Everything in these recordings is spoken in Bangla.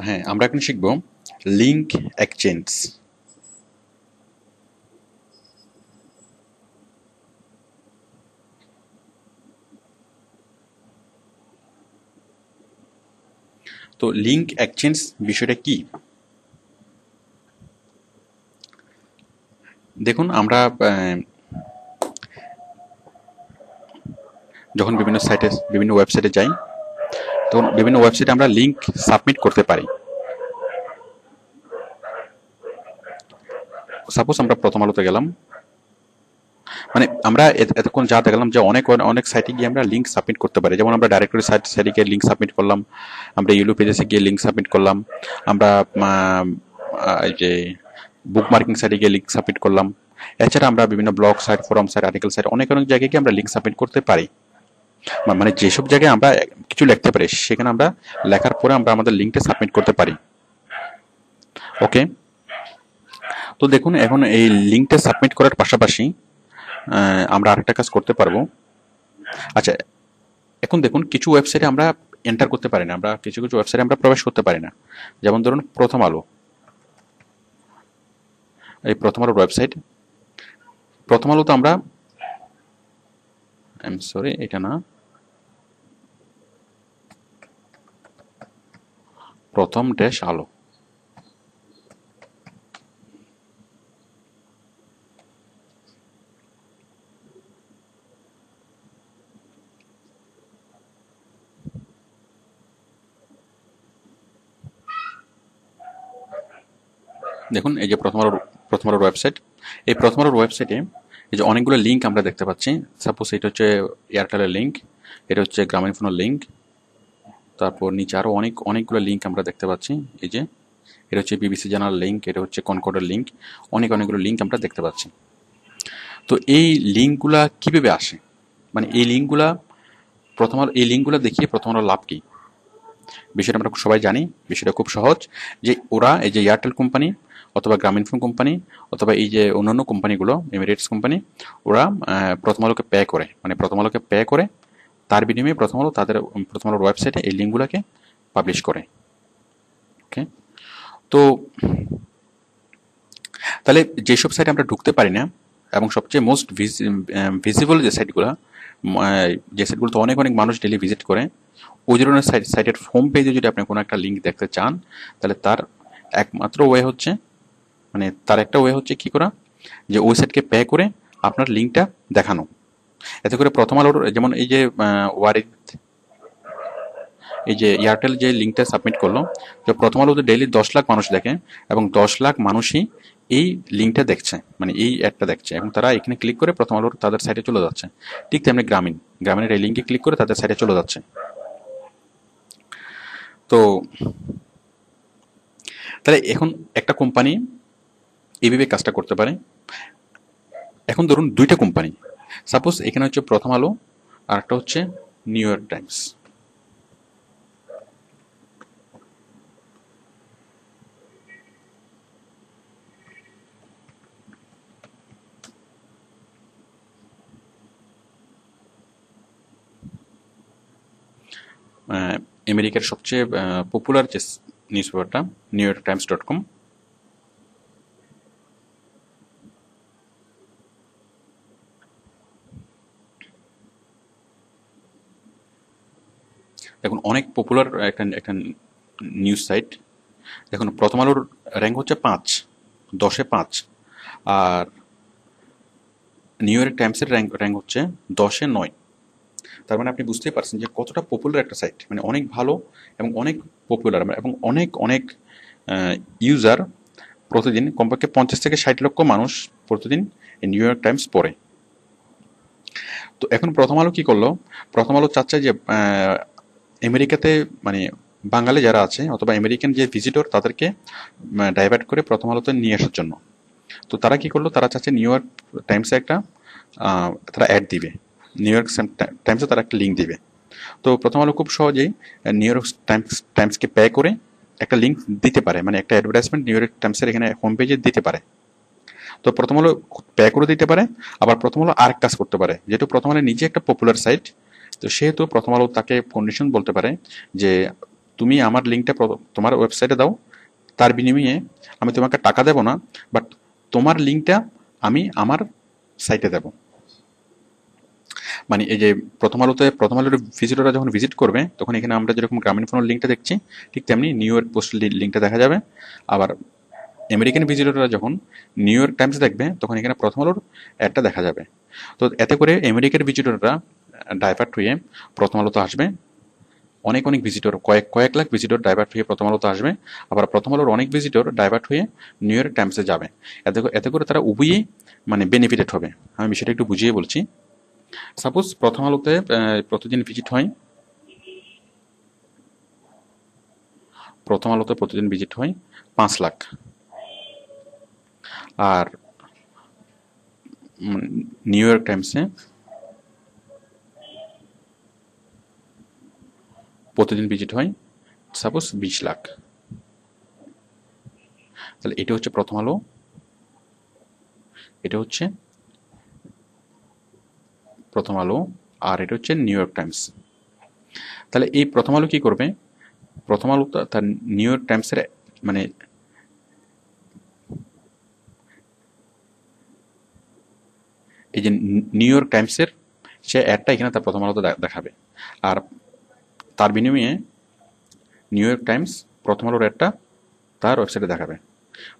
হ্যাঁ, আমরা এখন শিখব লিঙ্ক এক্সচেঞ্জ। তো লিঙ্ক এক্সচেঞ্জ বিষয়টা কি? দেখুন, আমরা যখন বিভিন্ন সাইটে, বিভিন্ন ওয়েবসাইটে যাই, তখন বিভিন্ন ওয়েবসাইটে আমরা লিঙ্ক সাবমিট করতে পারি। সাপোজ আমরা প্রথম আলোতে গেলাম, মানে আমরা এতক্ষণ যা দেখলাম যে অনেক অনেক সাইটে গিয়ে আমরা লিঙ্ক সাবমিট করতে পারি। যেমন আমরা ডাইরেক্টরি সাইটে গিয়ে লিঙ্ক সাবমিট করলাম, আমরা ইউলো পেজেসে গিয়ে লিঙ্ক সাবমিট করলাম, আমরা এই যে বুক মার্কিং সাইটে গিয়ে লিঙ্ক সাবমিট করলাম। এছাড়া আমরা বিভিন্ন blog site, forum site, article site, অনেক অনেক জায়গায় গিয়ে আমরা লিঙ্ক সাবমিট করতে পারি। মানে যেসব জায়গায় আমরা কিছু লিখতে পারি, সেখানে আমরা লেখার পরে আমরা আমাদের লিঙ্কটা সাবমিট করতে পারি। ওকে, তো দেখুন, এখন এই লিঙ্কটা সাবমিট করার পাশাপাশি আমরা আরেকটা কাজ করতে পারবো। আচ্ছা, এখন দেখুন, কিছু ওয়েবসাইটে আমরা এন্টার করতে পারি না, আমরা কিছু কিছু ওয়েবসাইটে আমরা প্রবেশ করতে পারি না। যেমন ধরুন প্রথম আলো, এই প্রথম আলোর ওয়েবসাইট। প্রথম আলো তো আমরা, সরি, এটা না, প্রথম ড্যাশ আলো। দেখুন, এই যে প্রথম আলোর ওয়েবসাইট। এই প্রথম আলোর ওয়েবসাইটে এই যে অনেকগুলো লিঙ্ক আমরা দেখতে পাচ্ছি। সাপোজ এটা হচ্ছে এয়ারটেলের লিঙ্ক, এটা হচ্ছে গ্রামীণফোনের লিঙ্ক, তারপর নিচে আরও অনেকগুলো লিঙ্ক আমরা দেখতে পাচ্ছি। এই যে এটা হচ্ছে বিবিসি জানার লিঙ্ক, এটা হচ্ছে কনকর্ডের লিঙ্ক, অনেকগুলো লিঙ্ক আমরা দেখতে পাচ্ছি। তো এই লিঙ্কগুলা কিভাবে আসে, মানে এই লিঙ্কগুলা এই লিঙ্কগুলা দেখিয়ে প্রথম আলোর লাভ কি? বিষয়টা আমরা সবাই জানি, বিষয়টা খুব সহজ। যে ওরা, এই যে এয়ারটেল কোম্পানি অথবা গ্রামীণফোন কোম্পানি অথবা এই যে অন্যান্য কোম্পানিগুলো, এমিরেটস কোম্পানি, ওরা প্রথম আলোকে পে করে, মানে প্রথম আলোকে পে করে, তার বিনিময়ে প্রথম আলোর ওয়েবসাইটে এই লিঙ্কগুলোকে পাবলিশ করে। ওকে, তো তাহলে যেসব সাইটে আমরা ঢুকতে পারি না এবং সবচেয়ে মোস্ট ভিজিবল যে সাইটগুলো, যে সাইটগুলো তো অনেক মানুষ ডেলি ভিজিট করে, ওই ধরনের সাইটের হোম পেজে যদি আপনি কোনো একটা লিঙ্ক দেখতে চান, তাহলে তার একমাত্র ওয়ে হচ্ছে, মানে তার একটা ওয়ে হচ্ছে কি করা, যে ওই সাইটকে পে করে আপনার লিঙ্কটা দেখানো। এতে করে প্রথম আলোর, যেমন এই যে ওয়ারিদ, এই যে এয়ারটেল যে লিঙ্কটা সাবমিট করলো, যে প্রথম আলোতে ডেইলি 10 লাখ মানুষ দেখে এবং 10 লাখ মানুষই এই লিঙ্কটা দেখছে, মানে এই অ্যাডটা দেখছে, এবং তারা এখানে ক্লিক করে প্রথম আলোর তাদের সাইটে চলে যাচ্ছে। ঠিক তেমনি গ্রামীণের এই লিঙ্কে ক্লিক করে তাদের সাইটে চলে যাচ্ছে। তো তাহলে এখন একটা কোম্পানি এইভাবে কাজটা করতে পারে। এখন ধরুন দুইটা কোম্পানি, সাপোজ এখানে হচ্ছে প্রথম আলো আর একটা হচ্ছে নিউ ইয়র্ক টাইমস। আমেরিকার সবচেয়ে পপুলার যে নিউজ পেপারটা, নিউ ইয়র্ক টাইমস .com। দেখুন, অনেক পপুলার একটা নিউজ সাইট। দেখুন, প্রথম আলোর র্যাঙ্ক হচ্ছে 5, 10-এ 5, আর নিউ ইয়র্ক টাইমসের র্যাঙ্ক হচ্ছে 10-এ 9। তার মানে আপনি বুঝতেই পারছেন যে কতটা পপুলার একটা সাইট, মানে অনেক ভালো এবং অনেক পপুলার, এবং অনেক ইউজার প্রতিদিন, কমপক্ষে 50 থেকে 60 লক্ষ মানুষ প্রতিদিন এই নিউ ইয়র্ক টাইমস পড়ে। তো এখন প্রথম আলো কি করলো, প্রথম আলো চাচ্ছে যে আমেরিকাতে, মানে বাঙালি যারা আছে অথবা আমেরিকান যে ভিজিটর, তাদেরকে ডাইভার্ট করে প্রথম আলোতে নিয়ে আসার জন্য। তো তারা কি করলো, তারা চাচ্ছে নিউ ইয়র্ক টাইমসে একটা তারা অ্যাড দিবে, নিউ ইয়র্ক টাইমসে তারা একটা লিঙ্ক দিবে। তো প্রথম আলো খুব সহজেই নিউ ইয়র্ক টাইমসকে পে করে একটা লিঙ্ক দিতে পারে, মানে একটা অ্যাডভার্টাইজমেন্ট নিউ ইয়র্ক টাইমসের এখানে হোম পেজে দিতে পারে। তো প্রথম আলো পে করে দিতে পারে, আবার প্রথম আলো আরেক কাজ করতে পারে, যেহেতু প্রথম আলো নিজে একটা পপুলার সাইট, তো সেহেতু প্রথম আলো তাকে কন্ডিশন বলতে পারে যে তুমি আমার লিঙ্কটা তোমার ওয়েবসাইটে দাও, তার বিনিময়ে আমি তোমাকে টাকা দেব না, বাট তোমার লিঙ্কটা আমি আমার সাইটে দেব। মানে এই যে প্রথম আলোর ভিজিটররা যখন ভিজিট করবে, তখন এখানে আমরা যেরকম গ্রামীণ ফোনের লিঙ্কটা দেখছি, ঠিক তেমনি নিউ ইয়র্ক পোস্ট লিঙ্কটা দেখা যাবে। আবার আমেরিকান ভিজিটররা যখন নিউ ইয়র্ক টাইমস দেখবে, তখন এখানে প্রথম আলোর অ্যাডটা দেখা যাবে। তো এতে করে আমেরিকার ভিজিটররা ডাইভার্ট হয়ে প্রথম আলোতে আসবে। অনেক অনেক ভিজিটর, কয়েক লাখ ভিজিটর ডাইভার্ট হয়ে প্রথম আলোতে আসবে। আবার প্রথম আলোর অনেক ভিজিটর ডাইভার্ট হয়ে নিউ ইয়র্ক টাইমসে যাবে। এতে করে তারা উভয়ই মানে বেনিফিটেড হবে। আমি বিষয়টা একটু বুঝিয়ে বলছি। সাপোজ প্রথম আলোতে প্রতিদিন ভিজিট হয়, প্রথম আলোতে প্রতিদিন ভিজিট হয় 5 লাখ, আর নিউ ইয়র্ক টাইমসে প্রতিদিন ভিজিট হয় সাপোজ 20 লাখ। তাহলে এটা হচ্ছে প্রথম আলো, এটা হচ্ছে প্রথম আলো, আর এটা হচ্ছে নিউ ইয়র্ক টাইমস। তাহলে এই প্রথম আলো কি করবে? প্রথম আলো তার নিউ ইয়র্ক টাইমসের মানে এই যে নিউ ইয়র্ক টাইমসের সে অ্যাডটা এখানে তার প্রথম আলোতে দেখাবে, আর তার বিনিময়ে নিউ ইয়র্ক টাইমস প্রথম আলোর অ্যাডটা তার ওয়েবসাইটে দেখাবে।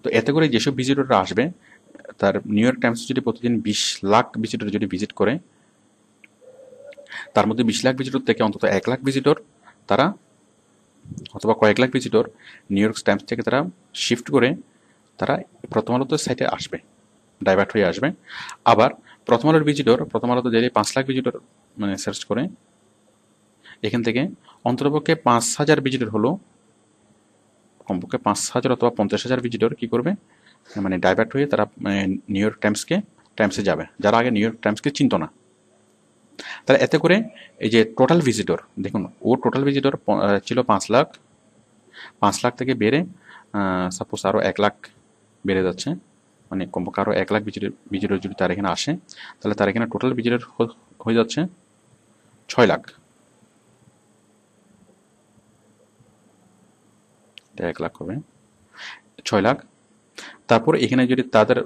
তো এতে করে যেসব ভিজিটররা আসবে, তার নিউ ইয়র্ক টাইমস যদি প্রতিদিন 20 লাখ ভিজিটর যদি ভিজিট করে, তার মধ্যে 20 লাখ ভিজিটর থেকে অন্তত 1 লাখ ভিজিটর তারা, অথবা কয়েক lakh visitor new York Times থেকে তারা শিফট করে তারা প্রথম আলোতে সাইটে আসবে, ডাইভার্ট হয়ে আসবে। আবার প্রথম আলোর ভিজিটর প্রথম আলোতে যদি 5 লাখ ভিজিটর মানে সার্চ করে, এখান থেকে অন্ততপক্ষে 5,000 ভিজিটর হলো, কমপক্ষে 5,000 অথবা 50,000 ভিজিটর কি করবে, মানে ডাইভার্ট হয়ে তারা নিউ ইয়র্ক টাইমসে যাবে, যারা আগে নিউ ইয়র্ক টাইমসকে চিনত না। তাহলে এতে করে এই যে টোটাল ভিজিটর দেখুন, ও টোটাল ভিজিটর ছিল 5 লাখ, 5 লাখ থেকে বেড়ে সাপোজ আরও 1 লাখ বেড়ে যাচ্ছে, মানে কমপক্ষে আরও 1 লাখ ভিজিটর যদি তার এখানে আসে, তাহলে তার এখানে টোটাল ভিজিটর হয়ে যাচ্ছে 6 লাখ। 1 লাখ হবে 6 লাখ। তারপর এখানে যদি তাদের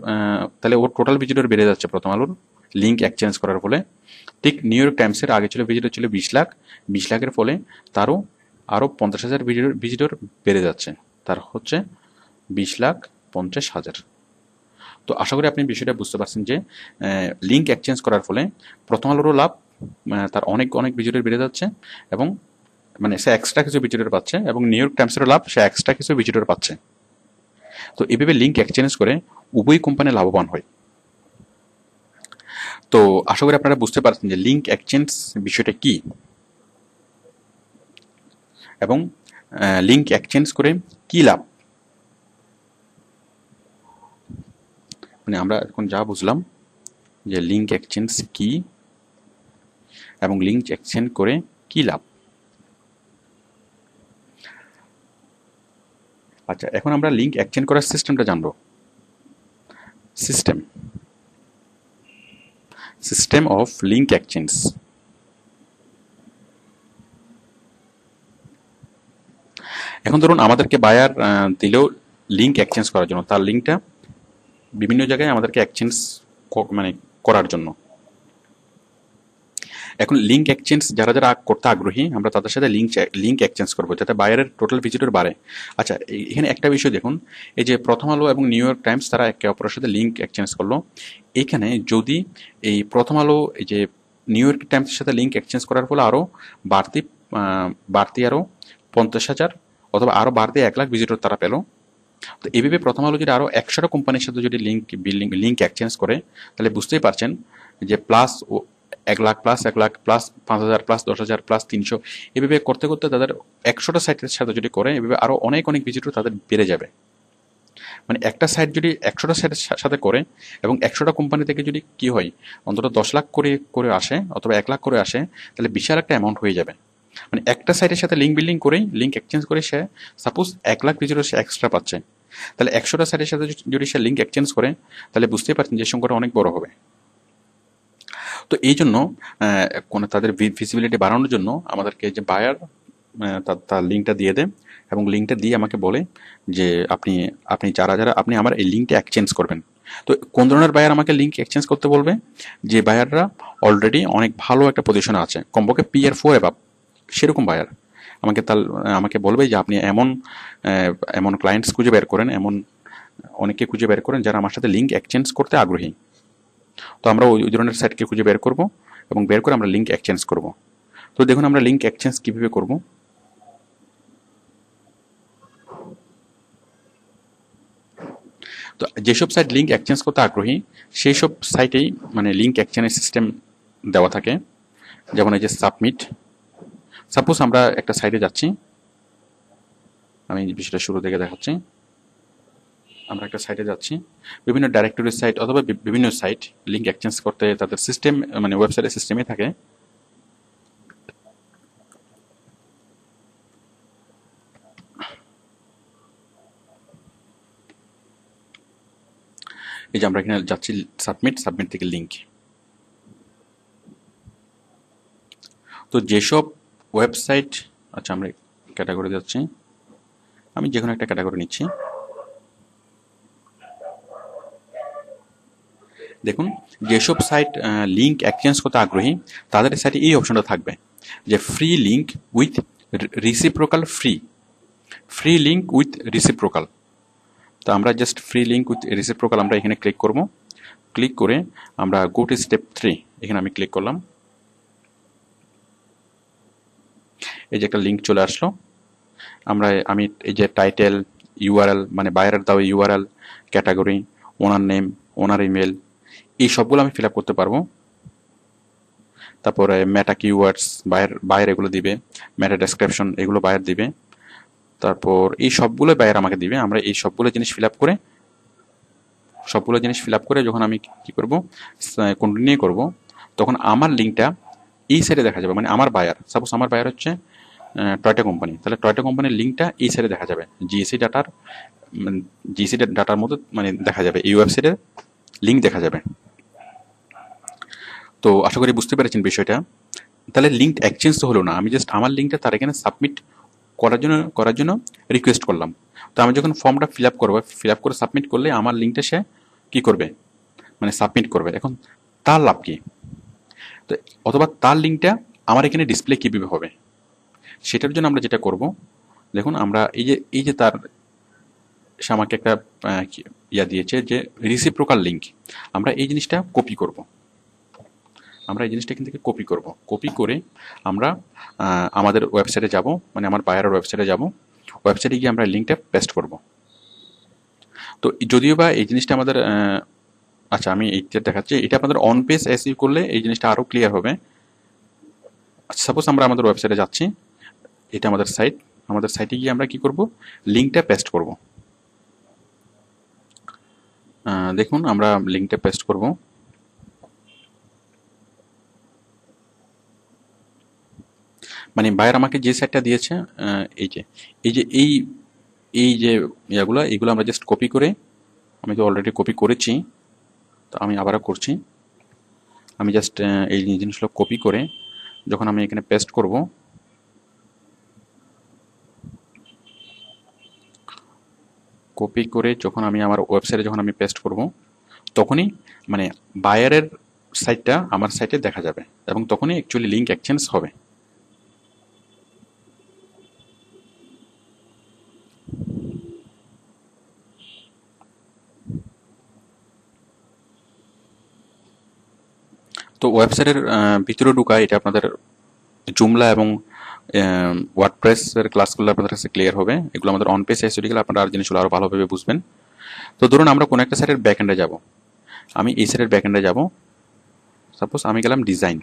তাহলে ওর টোটাল ভিজিটর বেড়ে যাচ্ছে প্রথম আলোর লিঙ্ক এক্সচেঞ্জ করার ফলে। ঠিক নিউ ইয়র্ক টাইমসের আগে ছিল ভিজিটর ছিল 20 লাখ, 20 লাখের ফলে তারও আরও 50,000 ভিজিটর বেড়ে যাচ্ছে, তার হচ্ছে 20,50,000। তো আশা করি আপনি বিষয়টা বুঝতে পারছেন যে লিঙ্ক এক্সচেঞ্জ করার ফলে প্রথম আলোরও লাভ, তার অনেক অনেক ভিজিটর বেড়ে যাচ্ছে, এবং মানে সে এক্সট্রা কিছু ভিজিটর পাচ্ছে, এবং নিউ ইয়র্ক টাইমসেরও লাভ, সে এক্সট্রা কিছু ভিজিটর পাচ্ছে। তো এভাবে লিঙ্ক এক্সচেঞ্জ করে উভয় কোম্পানি লাভবান হয়। তো আশা করি আপনারা বুঝতে পারছেন যে লিঙ্ক এক্সচেঞ্জ বিষয়টা কি, এবং লিঙ্ক এক্সচেঞ্জ করে কি লাভ। মানে আমরা এখন যা বুঝলাম যে লিঙ্ক এক্সচেঞ্জ কি এবং লিঙ্ক এক্সচেঞ্জ করে কি লাভ। আচ্ছা, এখন আমরা লিঙ্ক এক্সচেঞ্জ করার সিস্টেমটা জানবো। System of link exchange. এখন ধরুন আমাদেরকে বায়ার দিলেও লিঙ্ক এক্সচেঞ্জ করার জন্য, তার লিঙ্কটা বিভিন্ন জায়গায় আমাদেরকে এক্সচেঞ্জ মানে করার জন্য। এখন লিঙ্ক এক্সচেঞ্জ যারা যারা করতে আগ্রহী, আমরা তাদের সাথে লিঙ্ক এক্সচেঞ্জ করবো যাতে বায়ারের টোটাল ভিজিটর বাড়ে। আচ্ছা, এখানে একটা বিষয় দেখুন, এই যে প্রথম আলো এবং নিউ ইয়র্ক টাইমস তারা একে অপরের সাথে লিঙ্ক এক্সচেঞ্জ করলো। এখানে যদি এই প্রথম আলো এই যে নিউ ইয়র্ক টাইমসের সাথে লিঙ্ক এক্সচেঞ্জ করার ফলে আরও বাড়তি আরও 50,000 অথবা আরও বাড়তি 1 লাখ ভিজিটর তারা পেল। তো এইভাবে প্রথম আলো যদি আরও 100টা কোম্পানির সাথে যদি লিঙ্ক এক্সচেঞ্জ করে, তাহলে বুঝতেই পারছেন যে plus 1 lakh plus 1 lakh plus 5,000 plus 10,000 plus 300, এভাবে করতে করতে তাদের 100টা সাইটের সাথে যদি করে, এভাবে আরও অনেক অনেক ভিজিটর তাদের বেড়ে যাবে। মানে একটা সাইট যদি 100টা সাইটের সাথে করে এবং 100টা কোম্পানি থেকে যদি কি হয় অন্তত 10 লাখ করে আসে অথবা 1 লাখ করে আসে, তাহলে বিশাল একটা অ্যামাউন্ট হয়ে যাবে। মানে একটা সাইটের সাথে লিঙ্ক এক্সচেঞ্জ করে সে সাপোজ 1 লাখ ভিজিটর সে এক্সট্রা পাচ্ছে, তাহলে 100টা সাইটের সাথে যদি সে লিঙ্ক এক্সচেঞ্জ করে, তাহলে বুঝতেই পারছেন যে সংখ্যাটা অনেক বড় হবে। তো এই জন্য তাদের ভিজিবিলিটি বাড়ানোর জন্য আমাদেরকে যে বায়ার তার লিঙ্কটা দিয়ে দেয় এবং লিঙ্কটা দিয়ে আমাকে বলে যে আপনি আপনি যারা যারা আপনি আমার এই লিঙ্কটা এক্সচেঞ্জ করবেন। তো কোন ধরনের বায়ার আমাকে লিঙ্ক এক্সচেঞ্জ করতে বলবে? যে বায়াররা অলরেডি অনেক ভালো একটা পজিশনে আছে, কমপক্ষে PR4 অ্যাবাভ, সেরকম বায়ার আমাকে বলবে যে আপনি এমন ক্লায়েন্টস খুঁজে বের করেন, এমন অনেকে খুঁজে বের করেন যারা আমার সাথে লিঙ্ক এক্সচেঞ্জ করতে আগ্রহী। তো আমরা ওই ধরনের সাইটকে খুঁজে বের করব এবং বের করে আমরা লিঙ্ক এক্সচেঞ্জ করব। তো দেখুন আমরা লিঙ্ক এক্সচেঞ্জ কীভাবে করব। তো যেসব সাইট লিঙ্ক এক্সচেঞ্জ করতে আগ্রহী সেই সব সাইটেই মানে লিঙ্ক এক্সচেঞ্জের সিস্টেম দেওয়া থাকে। যেমন এই যে সাবমিট, সাপোজ আমরা একটা সাইটে যাচ্ছি, আমি বিষয়টা শুরু থেকে দেখাচ্ছি। আমরা একটা সাইটে যাচ্ছি, বিভিন্ন ডাইরেক্টরি সাইট অথবা বিভিন্ন সাইট লিঙ্ক এক্সচেঞ্জ করতে তাদের সিস্টেম মানে ওয়েবসাইটের সিস্টেমে থাকে। এই যে আমরা এখানে যাচ্ছি সাবমিট থেকে লিঙ্ক। তো যেসব ওয়েবসাইট, আচ্ছা আমরা ক্যাটাগরি যাচ্ছি, আমি যে কোনো একটা ক্যাটাগরি নিচ্ছি। দেখুন যেসব সাইট লিঙ্ক এক্সচেঞ্জ করতে আগ্রহী তাদের সাইটে এই অপশনটা থাকবে যে free link with reciprocal, free link with reciprocal. তো আমরা just free link with reciprocal আমরা এখানে ক্লিক করব। ক্লিক করে আমরা গো টু স্টেপ 3 এখানে আমি ক্লিক করলাম। এই যে একটা লিঙ্ক চলে আসলো। আমি এই যে টাইটেল, ইউআরএল মানে বায়ারের দেওয়া ইউআরএল, ক্যাটাগরি, ওনার নেম, ওনার ইমেল, এই সবগুলো আমি ফিল আপ করতে পারবো। তারপরে মেটা কিওয়ার্ডস বায়ার এগুলো দিবে, মেটা ডেসক্রিপশন এগুলো বায়ার দিবে। তারপর এই সবগুলো বায়ার আমাকে দিবে। আমরা এই সবগুলো জিনিস ফিল আপ করে যখন আমি কি করব, কন্টিনিউ করব, তখন আমার লিঙ্কটা এই সাইডে দেখা যাবে। মানে আমার বায়ার, সাপোজ আমার বায়ার হচ্ছে টয়টা কোম্পানি, তাহলে টয়টা কোম্পানির লিঙ্কটা এই সাইডে দেখা যাবে, জিএসি ডাটার মধ্যে মানে দেখা যাবে, এই ওয়েবসাইটের লিঙ্ক দেখা যাবে। তো আশা করি বুঝতে পেরেছেন বিষয়টা। তাহলে লিঙ্ক এক্সচেঞ্জ তো হলো না, আমি জাস্ট আমার লিঙ্কটা তার এখানে সাবমিট করার জন্য রিকোয়েস্ট করলাম। তো আমি যখন ফর্মটা ফিল আপ করবো, ফিল আপ করে সাবমিট করলে আমার লিঙ্কটা সে কী করবে, মানে সাবমিট করবে। এখন তার লাভ কী, তো অথবা তার লিঙ্কটা আমার এখানে ডিসপ্লে কীভাবে হবে, সেটার জন্য আমরা যেটা করব, দেখুন আমরা এই যে তার সে আমাকে একটা দিয়েছে যে রিসিপ্রোকাল লিঙ্ক, আমরা এই জিনিসটা কপি করব। আমরা এই জিনিসটা এখান থেকে কপি করে আমরা আমাদের ওয়েবসাইটে যাব, মানে আমার বায়ারের ওয়েবসাইটে যাব। ওয়েবসাইটে গিয়ে আমরা লিঙ্কটা পেস্ট করব। তো যদিও বা এই জিনিসটা আমাদের আচ্ছা আমি এইটা দেখাচ্ছি, এটা আপনাদের অন পেজ এসইও করলে এই জিনিসটা আরও ক্লিয়ার হবে। সাপোজ আমরা আমাদের ওয়েবসাইটে যাচ্ছি, এটা আমাদের সাইটে গিয়ে আমরা কি করব, লিঙ্কটা পেস্ট করব। দেখুন আমরা লিঙ্কটা পেস্ট করব। মানে বায়ার আমাকে যে সাইটটা দিয়েছে, এই যে এগুলো আমরা জাস্ট কপি করে, আমি তো অলরেডি কপি করেছি, তো আমি আবারও করছি। আমি জাস্ট এই জিনিসগুলো কপি করে যখন আমি এখানে পেস্ট করব, যখন আমি আমার ওয়েবসাইটে যখন আমি পেস্ট করব, তখনই মানে বায়ারের সাইটটা আমার সাইটে দেখা যাবে এবং তখনই অ্যাকচুয়ালি লিঙ্ক এক্সচেঞ্জ হবে। তো ওয়েবসাইটের ভিতরে ঢুকা, এটা আপনাদের জুমলা এবং ওয়ার্ডপ্রেসের ক্লাসগুলো আপনাদের কাছে ক্লিয়ার হবে। এগুলো আমাদের অন পেজ এসইও গেলে আপনারা আর জিনিসগুলো আরও ভালোভাবে বুঝবেন। তো ধরুন আমরা কোনো একটা সাইটের ব্যাকএন্ডে যাব, আমি এই সাইটের ব্যাকএন্ডে যাব। সাপোজ আমি গেলাম ডিজাইন,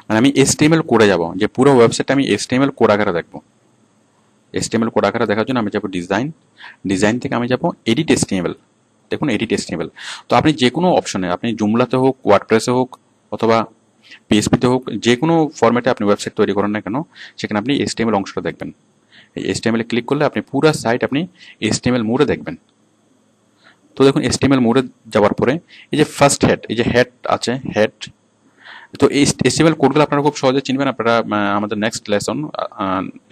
মানে আমি HTML কোডে যাব, যে পুরো ওয়েবসাইটটা আমি HTML কোড আকারে দেখবো। HTML কোড আকারে দেখার জন্য আমি যাব ডিজাইন থেকে আমি যাব এডিট HTML। দেখুন এডিট HTML। তো আপনি যে কোনো অপশনে, আপনি জুমলাতে হোক, ওয়ার্ডপ্রেসে হোক অথবা PHP-তে হোক, যে কোনো ফরম্যাটে আপনি ওয়েবসাইট তৈরি করেন না কেন, সেখানে আপনি HTML অংশটা দেখবেন। এই HTML ক্লিক করলে আপনি পুরো সাইট আপনি HTML মোডে দেখবেন। তো দেখুন HTML মোডে যাওয়ার পরে এই যে ফার্স্ট হেড, এই যে হেড আছে, তো এই HTML কোডগুলো আপনারা খুব সহজে চিনবেন। আপনারা আমাদের নেক্সট লেসন,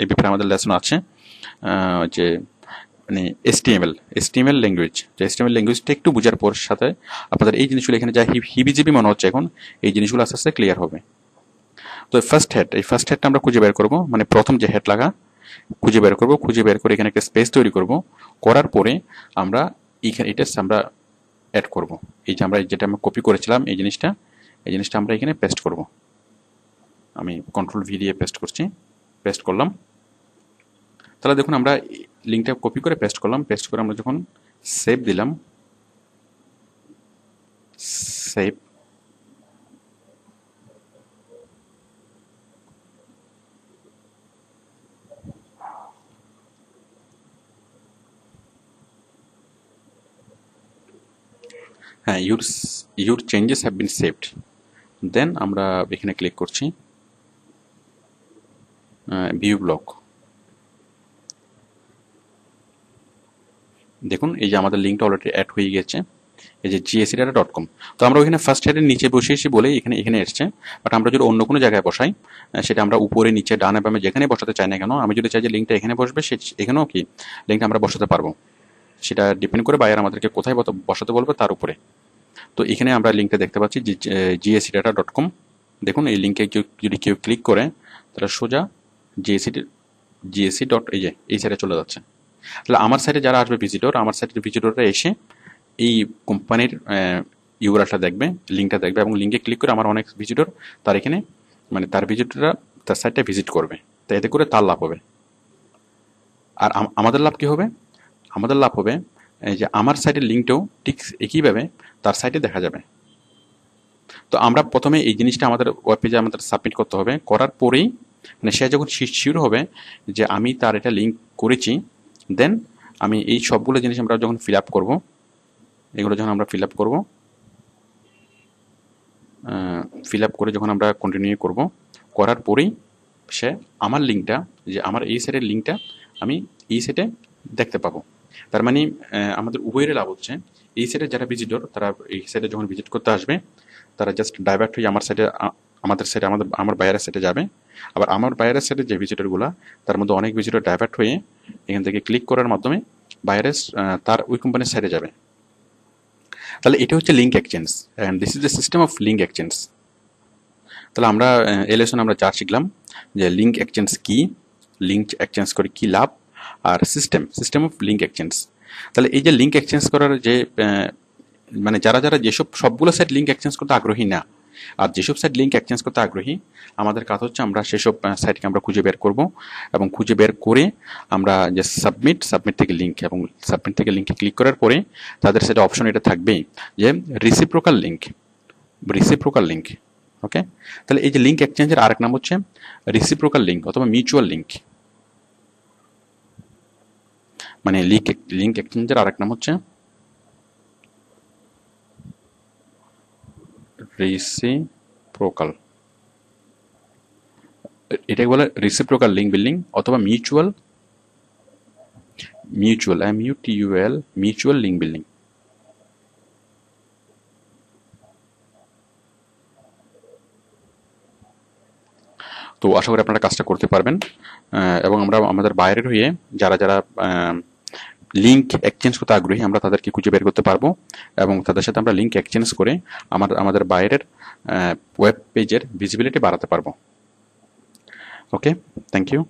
এই ব্যাপারে আমাদের লেসন আছে যে মানে HTML ল্যাঙ্গুয়েজ, যে HTML ল্যাঙ্গুয়েজটা একটু বোঝার পর সাথে আপনাদের এই জিনিসগুলো এখানে যা হিবিজিবি মনে হচ্ছে এখন, এই জিনিসগুলো আস্তে আস্তে ক্লিয়ার হবে। তো এই ফার্স্ট হেডটা আমরা খুঁজে বের করব, মানে প্রথম যে হেড লাগা খুঁজে বের করব, খুঁজে বের করে এখানে একটা স্পেস তৈরি করব, করার পরে আমরা এখানে এটা আমরা অ্যাড করব। এই যে আমরা যেটা আমরা কপি করেছিলাম এই জিনিসটা আমরা এখানে পেস্ট করব। আমি কন্ট্রোল ভি দিয়ে পেস্ট করলাম। তাহলে দেখুন আমরা লিঙ্কটা কপি করে পেস্ট করলাম, পেস্ট করে আমরা যখন সেভ দিলাম, সেভ, হ্যাঁ, your changes have been saved. Then আমরা এখানে ক্লিক করছি ভিউ ব্লক। দেখুন এই যে আমাদের লিঙ্কটা অলরেডি অ্যাড হয়ে গেছে, এই যে gsdata.com। তো আমরা ওইখানে ফার্স্ট হেডের নিচে বসিয়েছি বলে এখানে এসছে। বাট আমরা যদি অন্য কোনো জায়গায় বসাই, সেটা আমরা উপরে নিচে ডানে বামে যেখানে বসাতে চাই না কেন, আমি যদি চাই যে লিঙ্কটা এখানে বসবে, এখানেও কি লিঙ্কটা আমরা বসাতে পারবো। সেটা ডিপেন্ড করে বায়ার আমাদেরকে কোথায় বসাতে বলবে তার উপরে। তো এখানে আমরা লিঙ্কটা দেখতে পাচ্ছি gsdata.com। দেখুন এই লিঙ্কে যদি কেউ ক্লিক করে তাহলে সোজা gsc এই সাইডে চলে যাচ্ছে। তাহলে আমার সাইডে যারা আসবে ভিজিটর, আমার সাইডের ভিজিটররা এসে এই কোম্পানির ইউআরএলটা দেখবে, লিঙ্কটা দেখবে, এবং লিঙ্কে ক্লিক করে আমার অনেক ভিজিটর তার এখানে মানে তার ভিজিটররা তার সাইটটা ভিজিট করবে। তাই এতে করে তার লাভ হবে। আর আমাদের লাভ কি হবে? আমাদের লাভ হবে এই যে আমার সাইটের লিঙ্কটাও ঠিক একইভাবে তার সাইটে দেখা যাবে। তো আমরা প্রথমে এই জিনিসটা আমাদের ওয়েব পেজে আমাদের সাবমিট করতে হবে। করার পরেই মানে সে যখন শিওর হবে যে আমি তার এটা লিঙ্ক করেছি, দেন আমি এই সবগুলো জিনিস আমরা যখন ফিল আপ করবো, এগুলো যখন আমরা ফিল আপ করবো, ফিল আপ করে যখন আমরা কন্টিনিউ করব, করার পরেই সে আমার লিঙ্কটা, যে আমার এই সাইটের লিঙ্কটা আমি এই সাইটে দেখতে পাবো। তার মানে আমাদের উভয়ের লাভ হচ্ছে। এই সাইটে যারা ভিজিটর তারা এই সাইটে যখন ভিজিট করতে আসবে, তারা জাস্ট ডাইভার্ট হয়ে আমার সাইটে, আমাদের সাইটে, আমার বাইরের সাইটে যাবে। আবার আমার বাইরের সাইটে যে ভিজিটরগুলো, তার মধ্যে অনেক ভিজিটর ডাইভার্ট হয়ে এখান থেকে ক্লিক করার মাধ্যমে বাইরের তার ওই কোম্পানির সাইটে যাবে। তাহলে এটা হচ্ছে link exchange, and this is the system of link exchange. তাহলে আমরা এই লেসনে আমরা যা শিখলাম যে লিঙ্ক এক্সচেঞ্জ কি, লিঙ্ক এক্সচেঞ্জ করে কি লাভ, আর সিস্টেম অফ লিঙ্ক এক্সচেঞ্জ। তাহলে এই যে লিঙ্ক এক্সচেঞ্জ করার যে মানে যারা যেসব সবগুলো সাইট লিঙ্ক এক্সচেঞ্জ করতে আগ্রহী না, আর যেসব সাইট লিঙ্ক এক্সচেঞ্জ করতে আগ্রহী, আমাদের কাজ হচ্ছে আমরা সেসব সাইটকে আমরা খুঁজে বের করব, এবং খুঁজে বের করে আমরা যে সাবমিট থেকে লিঙ্ক, এবং সাবমিট থেকে লিঙ্কে ক্লিক করার পরে তাদের সেটা অপশন এটা থাকবেই যে রিসিপ্রোকাল লিঙ্ক। ওকে, তাহলে এই যে লিঙ্ক এক্সচেঞ্জের আরেক নাম হচ্ছে রিসিপ্রোকাল লিঙ্ক অথবা মিউচুয়াল লিঙ্ক। মানে লিঙ্ক এক্সচেঞ্জের আরেক নাম হচ্ছে রিসিপ্রোকাল, এটাকে বলে রিসিপ্রোকাল লিঙ্ক বিল্ডিং অথবা মিউচুয়াল মিউচুয়াল লিঙ্ক বিল্ডিং। তো আশা করি আপনারা কাজটা করতে পারবেন, এবং আমরা আমাদের বাইরের হয়ে যারা লিঙ্ক এক্সচেঞ্জ করতে আগ্রহী, আমরা তাদেরকে খুঁজে বের করতে পারবো, এবং তাদের সাথে আমরা লিঙ্ক এক্সচেঞ্জ করে আমাদের বাইরের ওয়েব পেজের ভিজিবিলিটি বাড়াতে পারবো। ওকে, থ্যাংক ইউ।